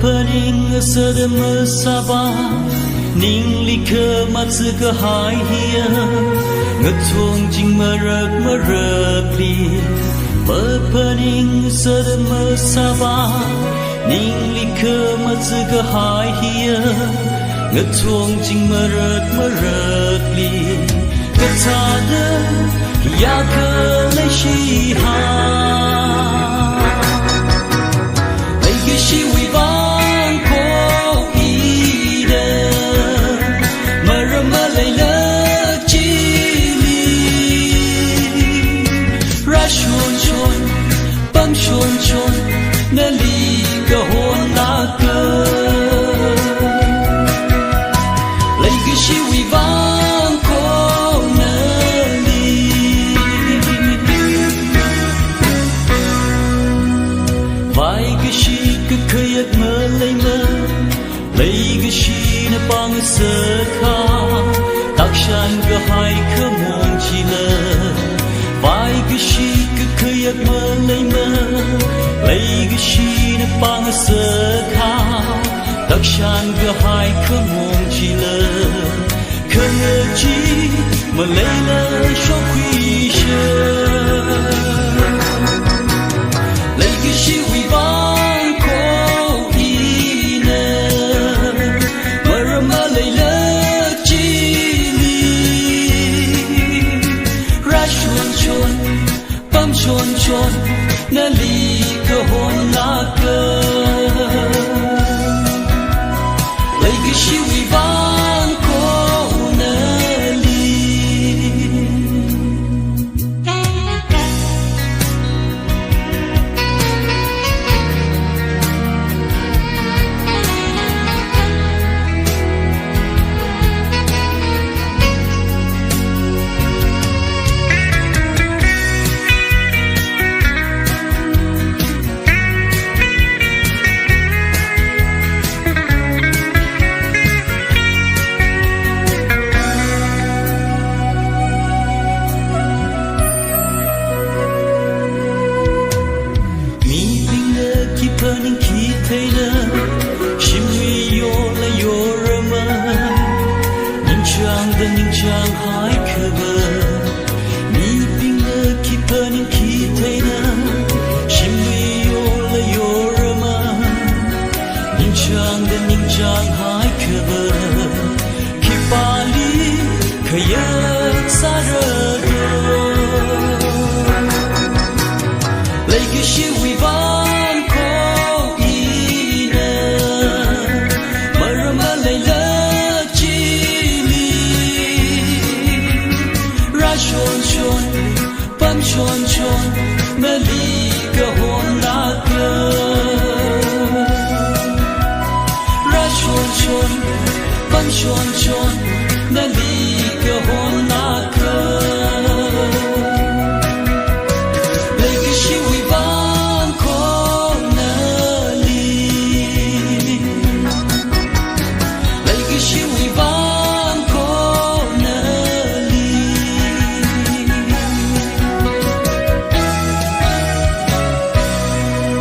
Pening sede mesaba ning likhe matsu ke hai hia ngetung jing merak li pening sede mesaba ning likhe matsu ke hai hia ngetung jing merak li ketada ya ke le shi ha ai shi wi ba chôn nè li cơ hôn na cơ lấy cái chi uy vang cô nè li vài cái chi cứ khơi ước mơ lấy cái chi nè băng sơ kha tác shan cơ hai khơ mong chi lơ vài cái chi cứ khơi ước mơ lấy cái chi nè băng sơ kha tác shan cơ hai khơ mong chi lơ khơ ngơ chi mà lấy lơ cho quy sơ lấy cái chi uy vang cô y nè mà lấy lơ chi li ra chôn bấm chôn nè li cơ hôn na cơ lấy cái chi uy vang cô nè li burning key tailor shimmy yo rama ning chang hai cover ni ping the keep burning key tailor shimmy yo rama ning chang hai cover kipali kayak sarado like a she we chôn mê li cơ hôn na cơ ra chôn bắn chôn